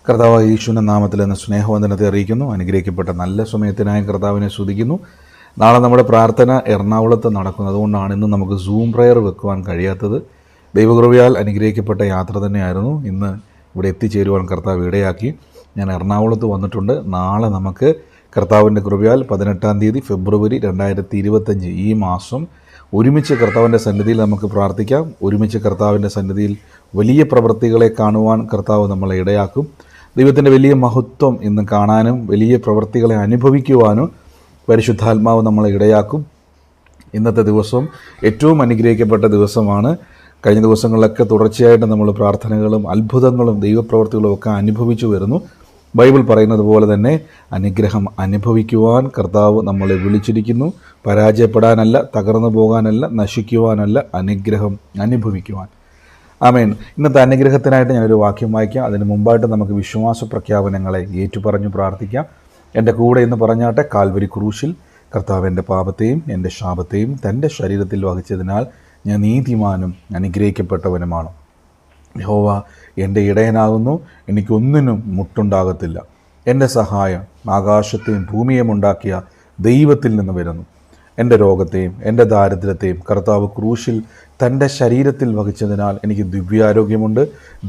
കർത്താവ് യേശുവിൻ്റെ നാമത്തിൽ എന്ന സ്നേഹവന്ദനത്തെ അറിയിക്കുന്നു. അനുഗ്രഹിക്കപ്പെട്ട നല്ല സമയത്തിനായി കർത്താവിനെ സ്തുതിക്കുന്നു. നാളെ നമ്മുടെ പ്രാർത്ഥന എറണാകുളത്ത് നടക്കുന്നത്, അതുകൊണ്ടാണ് ഇന്ന് നമുക്ക് സൂം പ്രയർ വെക്കുവാൻ കഴിയാത്തത്. ദൈവകൃപയാൽ അനുഗ്രഹിക്കപ്പെട്ട യാത്ര തന്നെയായിരുന്നു. ഇന്ന് ഇവിടെ എത്തിച്ചേരുവാൻ കർത്താവ് ഇടയാക്കി. ഞാൻ എറണാകുളത്ത് വന്നിട്ടുണ്ട്. നാളെ നമുക്ക് കർത്താവിൻ്റെ കൃപയാൽ 18-ാം തീയതി ഫെബ്രുവരി 2025 ഈ മാസം ഒരുമിച്ച് കർത്താവിൻ്റെ സന്നിധിയിൽ നമുക്ക് പ്രാർത്ഥിക്കാം. ഒരുമിച്ച് കർത്താവിൻ്റെ സന്നിധിയിൽ വലിയ പ്രവൃത്തികളെ കാണുവാൻ കർത്താവ് നമ്മളെ ഇടയാക്കും. ദൈവത്തിൻ്റെ വലിയ മഹത്വം ഇന്ന് കാണാനും വലിയ പ്രവൃത്തികളെ അനുഭവിക്കുവാനും പരിശുദ്ധാത്മാവ് നമ്മളെ ഇടയാക്കും. ഇന്നത്തെ ദിവസം ഏറ്റവും അനുഗ്രഹിക്കപ്പെട്ട ദിവസമാണ്. കഴിഞ്ഞ ദിവസങ്ങളിലൊക്കെ തുടർച്ചയായിട്ട് നമ്മൾ പ്രാർത്ഥനകളും അത്ഭുതങ്ങളും ദൈവപ്രവൃത്തികളും ഒക്കെ അനുഭവിച്ചു വരുന്നു. ബൈബിൾ പറയുന്നത് പോലെ തന്നെ അനുഗ്രഹം അനുഭവിക്കുവാൻ കർത്താവ് നമ്മളെ വിളിച്ചിരിക്കുന്നു. പരാജയപ്പെടാനല്ല, തകർന്നു പോകാനല്ല, നശിക്കുവാനല്ല, അനുഗ്രഹം അനുഭവിക്കുവാൻ. ആമേൻ. ഇന്നത്തെ അനുഗ്രഹത്തിനായിട്ട് ഞാനൊരു വാക്യം വായിക്കാം. അതിന് മുമ്പായിട്ട് നമുക്ക് വിശ്വാസ പ്രഖ്യാപനങ്ങളെ ഏറ്റുപറഞ്ഞു പ്രാർത്ഥിക്കാം. എൻ്റെ കൂടെ എന്ന് പറഞ്ഞാട്ടെ, കാൽവരി ക്രൂശിൽ കർത്താവ് എൻ്റെ പാപത്തെയും എൻ്റെ ശാപത്തെയും തൻ്റെ ശരീരത്തിൽ വഹിച്ചതിനാൽ ഞാൻ നീതിമാനും അനുഗ്രഹിക്കപ്പെട്ടവനുമാണ്. യഹോവ എൻ്റെ ഇടയനാകുന്നു, എനിക്കൊന്നിനും മുട്ടുണ്ടാകത്തില്ല. എൻ്റെ സഹായം ആകാശത്തെയും ഭൂമിയെയും ഉണ്ടാക്കിയ ദൈവത്തിൽ നിന്ന് വരുന്നു. എൻ്റെ രോഗത്തെയും എൻ്റെ ദാരിദ്ര്യത്തെയും കർത്താവ് ക്രൂശിൽ തൻ്റെ ശരീരത്തിൽ വഹിച്ചതിനാൽ എനിക്ക് ദിവ്യാരോഗ്യമുണ്ട്.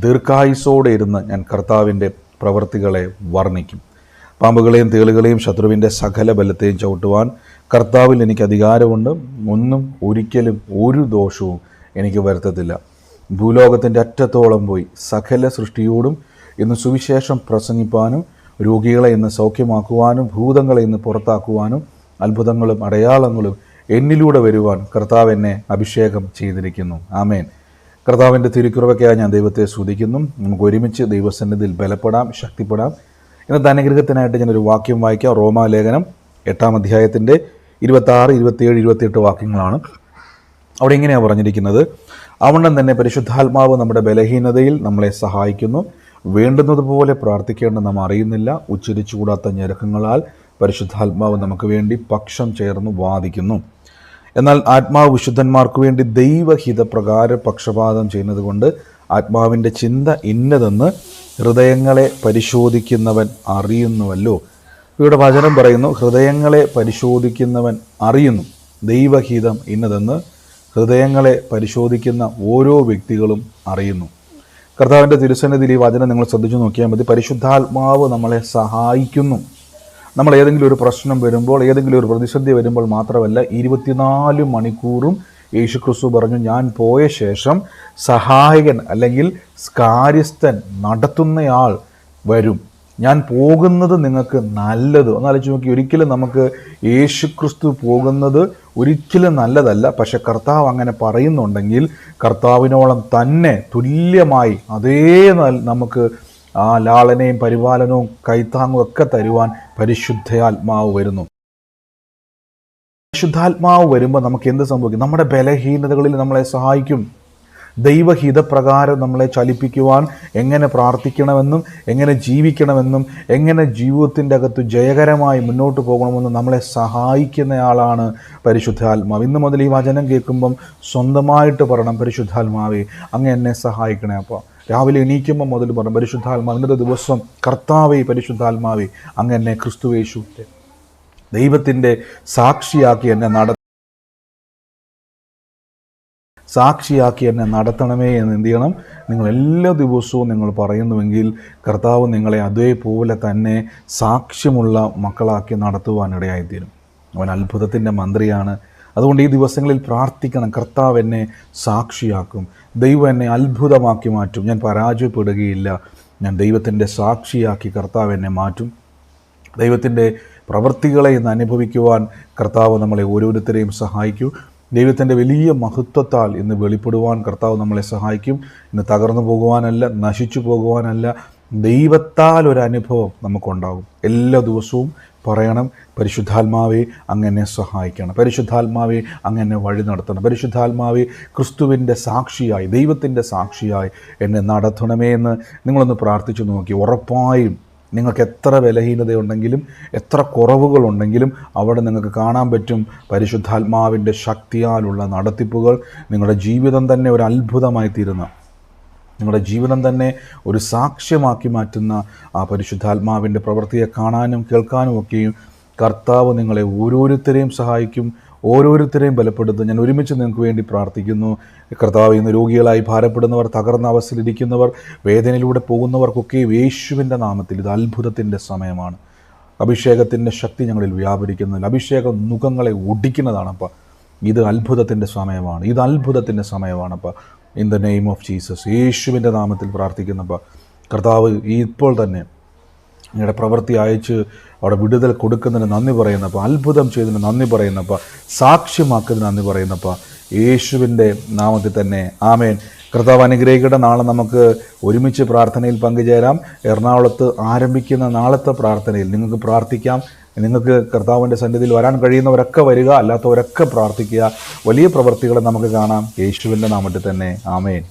ദീർഘായുസ്സോടെ ഇരുന്ന് ഞാൻ കർത്താവിൻ്റെ പ്രവൃത്തികളെ വർണ്ണിക്കും. പാമ്പുകളെയും തേളുകളെയും ശത്രുവിൻ്റെ സകല ബലത്തെയും ചവിട്ടുവാൻ കർത്താവിൽ എനിക്ക് അധികാരമുണ്ട്. ഒന്നും ഒരിക്കലും ഒരു ദോഷവും എനിക്ക് വരുത്തത്തില്ല. ഭൂലോകത്തിൻ്റെ അറ്റത്തോളം പോയി സകല സൃഷ്ടിയോടും ഇന്ന് സുവിശേഷം പ്രസംഗിപ്പാനും രോഗികളെ ഇന്ന് സൗഖ്യമാക്കുവാനും ഭൂതങ്ങളെ ഇന്ന് പുറത്താക്കുവാനും അത്ഭുതങ്ങളും അടയാളങ്ങളും എന്നിലൂടെ വരുവാൻ കർത്താവ് എന്നെ അഭിഷേകം ചെയ്തിരിക്കുന്നു. ആമേൻ. കർത്താവിൻ്റെ തിരുക്കൃപയ്ക്കായി ഞാൻ ദൈവത്തെ സ്തുതിക്കുന്നു. നമുക്ക് ഒരുമിച്ച് ദൈവസന്നിധിയിൽ ബലപ്പെടാം, ശക്തിപ്പെടാം. ഇന്നത്തെ അനുഗ്രഹത്തിനായിട്ട് ഞാനൊരു വാക്യം വായിക്കാം. റോമാലേഖനം 8-ാം അധ്യായത്തിൻ്റെ 26, 27, 28 വാക്യങ്ങളാണ്. അവിടെ ഇങ്ങനെയാണ് പറഞ്ഞിരിക്കുന്നത്: അവണ്ണം തന്നെ പരിശുദ്ധാത്മാവ് നമ്മുടെ ബലഹീനതയിൽ നമ്മളെ സഹായിക്കുന്നു. വേണ്ടുന്നതുപോലെ പ്രാർത്ഥിക്കേണ്ട നാം അറിയുന്നില്ല. ഉച്ചരിച്ചുകൂടാത്ത ഞരക്കങ്ങളാൽ പരിശുദ്ധാത്മാവ് നമുക്ക് വേണ്ടി പക്ഷം ചേർന്ന് വാദിക്കുന്നു. എന്നാൽ ആത്മാവ് വിശുദ്ധന്മാർക്ക് വേണ്ടി ദൈവഹിതപ്രകാരം പക്ഷപാതം ചെയ്യുന്നത് കൊണ്ട് ആത്മാവിൻ്റെ ചിന്ത ഇന്നതെന്ന് ഹൃദയങ്ങളെ പരിശോധിക്കുന്നവൻ അറിയുന്നുവല്ലോ. ഇവിടെ വചനം പറയുന്നു, ഹൃദയങ്ങളെ പരിശോധിക്കുന്നവൻ അറിയുന്നു. ദൈവഹിതം ഇന്നതെന്ന് ഹൃദയങ്ങളെ പരിശോധിക്കുന്ന ഓരോ വ്യക്തികളും അറിയുന്നു. കർത്താവിൻ്റെ തിരുസന്നിധിയിൽ ഈ വചനം നിങ്ങൾ ശ്രദ്ധിച്ചു നോക്കിയാൽ മതി. പരിശുദ്ധാത്മാവ് നമ്മളെ സഹായിക്കുന്നു. നമ്മൾ ഏതെങ്കിലും ഒരു പ്രശ്നം വരുമ്പോൾ, ഏതെങ്കിലും ഒരു പ്രതിസന്ധി വരുമ്പോൾ മാത്രമല്ല, 24 മണിക്കൂറും യേശുക്രിസ്തു പറഞ്ഞു, ഞാൻ പോയ ശേഷം സഹായകൻ അല്ലെങ്കിൽ കാര്യസ്ഥൻ നടത്തുന്നയാൾ വരും. ഞാൻ പോകുന്നത് നിങ്ങൾക്ക് നല്ലത്. ഒന്ന് ആലോചിച്ച് നോക്കി. ഒരിക്കലും നമുക്ക് യേശുക്രിസ്തു പോകുന്നത് ഒരിക്കലും നല്ലതല്ല. പക്ഷെ കർത്താവ് അങ്ങനെ പറയുന്നുണ്ടെങ്കിൽ കർത്താവിനോളം തന്നെ തുല്യമായി അതേ നമുക്ക് ആ ലാളനയും പരിപാലനവും കൈത്താങ്ങും ഒക്കെ തരുവാൻ പരിശുദ്ധാത്മാവ് വരുന്നു. പരിശുദ്ധാത്മാവ് വരുമ്പോൾ നമുക്ക് എന്ത് സംഭവിക്കും? നമ്മുടെ ബലഹീനതകളിൽ നമ്മളെ സഹായിക്കും. ദൈവഹിതപ്രകാരം നമ്മളെ ചലിപ്പിക്കുവാൻ, എങ്ങനെ പ്രാർത്ഥിക്കണമെന്നും എങ്ങനെ ജീവിക്കണമെന്നും എങ്ങനെ ജീവിതത്തിൻ്റെ അകത്ത് ജയകരമായി മുന്നോട്ട് പോകണമെന്നും നമ്മളെ സഹായിക്കുന്നയാളാണ് പരിശുദ്ധാത്മാവ്. ഇന്ന് മുതൽ ഈ വചനം കേൾക്കുമ്പം സ്വന്തമായിട്ട് പറയണം, പരിശുദ്ധാത്മാവേ അങ്ങ് എന്നെ സഹായിക്കണേ. അപ്പോൾ രാവിലെ എണീക്കുമ്പോൾ മുതൽ പറയണം, പരിശുദ്ധാത്മാവ് ഇന്നത്തെ ദിവസം കർത്താവേ പരിശുദ്ധാത്മാവേ അങ്ങ് എന്നെ ക്രിസ്തുയേശുവിൻ്റെ ദൈവത്തിൻ്റെ സാക്ഷിയാക്കി എന്നെ നടത്തണമേ എന്ന് എന്ത് ചെയ്യണം? നിങ്ങൾ എല്ലാ ദിവസവും നിങ്ങൾ പറയുന്നുവെങ്കിൽ കർത്താവ് നിങ്ങളെ അതേപോലെ തന്നെ സാക്ഷ്യമുള്ള മക്കളാക്കി നടത്തുവാനിടയായിത്തീരും. അവൻ അത്ഭുതത്തിൻ്റെ മന്ത്രിയാണ്. അതുകൊണ്ട് ഈ ദിവസങ്ങളിൽ പ്രാർത്ഥിക്കണം, കർത്താവ് എന്നെ സാക്ഷിയാക്കും, ദൈവം എന്നെ അത്ഭുതമാക്കി മാറ്റും, ഞാൻ പരാജയപ്പെടുകയില്ല, ഞാൻ ദൈവത്തിൻ്റെ സാക്ഷിയാക്കി കർത്താവ് എന്നെ മാറ്റും. ദൈവത്തിൻ്റെ പ്രവൃത്തികളെ ഇന്ന് അനുഭവിക്കുവാൻ കർത്താവ് നമ്മളെ ഓരോരുത്തരെയും സഹായിക്കും. ദൈവത്തിൻ്റെ വലിയ മഹത്വത്താൽ ഇന്ന് വെളിപ്പെടുവാൻ കർത്താവ് നമ്മളെ സഹായിക്കും. ഇന്ന് തകർന്നു പോകുവാനല്ല, നശിച്ചു പോകുവാനല്ല, ദൈവത്താൽ ഒരു അനുഭവം നമുക്കുണ്ടാകും. എല്ലാ ദിവസവും പറയണം, പരിശുദ്ധാത്മാവെ അങ്ങനെ സഹായിക്കണം, പരിശുദ്ധാത്മാവെ അങ്ങനെ വഴി നടത്തണം, പരിശുദ്ധാത്മാവെ ക്രിസ്തുവിൻ്റെ സാക്ഷിയായി, ദൈവത്തിൻ്റെ സാക്ഷിയായി എന്നെ നടത്തണമേ എന്ന് നിങ്ങളൊന്ന് പ്രാർത്ഥിച്ചു നോക്കി. ഉറപ്പായും നിങ്ങൾക്ക് എത്ര ബലഹീനതയുണ്ടെങ്കിലും എത്ര കുറവുകളുണ്ടെങ്കിലും അവിടെ നിങ്ങൾക്ക് കാണാൻ പറ്റും പരിശുദ്ധാത്മാവിൻ്റെ ശക്തിയാലുള്ള നടത്തിപ്പുകൾ. നിങ്ങളുടെ ജീവിതം തന്നെ ഒരു അത്ഭുതമായി തീരുന്ന നിങ്ങളുടെ ജീവിതം തന്നെ ഒരു സാക്ഷ്യമാക്കി മാറ്റുന്ന ആ പരിശുദ്ധാത്മാവിൻ്റെ പ്രവൃത്തിയെ കാണാനും കേൾക്കാനും ഒക്കെയും കർത്താവ് നിങ്ങളെ ഓരോരുത്തരെയും സഹായിക്കും, ഓരോരുത്തരെയും ബലപ്പെടുത്തും. ഞാൻ ഒരുമിച്ച് നിങ്ങൾക്ക് വേണ്ടി പ്രാർത്ഥിക്കുന്നു. കർത്താവ്, ഇന്ന് രോഗികളായി ഭാരപ്പെടുന്നവർ, തകർന്ന അവസ്ഥയിലിരിക്കുന്നവർ, വേദനയിലൂടെ പോകുന്നവർക്കൊക്കെ യേശുവിൻ്റെ നാമത്തിൽ ഇത് അത്ഭുതത്തിൻ്റെ സമയമാണ്. അഭിഷേകത്തിൻ്റെ ശക്തി ഞങ്ങളിൽ വ്യാപരിക്കുന്നതിൽ അഭിഷേകം മുഖങ്ങളെ ഒടിക്കുന്നതാണപ്പോൾ. ഇത് അത്ഭുതത്തിൻ്റെ സമയമാണ്, ഇത് അത്ഭുതത്തിൻ്റെ സമയമാണപ്പോൾ. In the name of Jesus, യേശുവിൻ്റെ നാമത്തിൽ പ്രാർത്ഥിക്കുന്നപ്പോൾ കർത്താവ് ഇപ്പോൾ തന്നെ നിങ്ങളുടെ പ്രവൃത്തി അയച്ച് അവിടെ വിടുതൽ കൊടുക്കുന്നതിന് നന്ദി പറയുന്നപ്പോൾ, അത്ഭുതം ചെയ്തതിന് നന്ദി പറയുന്നപ്പോൾ, സാക്ഷ്യമാക്കുന്നതിന് നന്ദി പറയുന്നപ്പോൾ, യേശുവിൻ്റെ നാമത്തിൽ തന്നെ ആമേൻ. കർത്താവ് അനുഗ്രഹിക്കട്ടെ. നാളെ നമുക്ക് ഒരുമിച്ച് പ്രാർത്ഥനയിൽ പങ്കുചേരാം. എറണാകുളത്ത് ആരംഭിക്കുന്ന നാളത്തെ പ്രാർത്ഥനയിൽ നിങ്ങൾക്ക് പ്രാർത്ഥിക്കാം. നിങ്ങൾക്ക് കർത്താവിൻ്റെ സന്നിധിയിൽ വരാൻ കഴിയുന്നവരൊക്കെ വരിക, അല്ലാത്തവരൊക്കെ പ്രാർത്ഥിക്കുക. വലിയ പ്രവൃത്തികളെ നമുക്ക് കാണാം യേശുവിൻ്റെ നാമത്തിൽ തന്നെ ആമേൻ.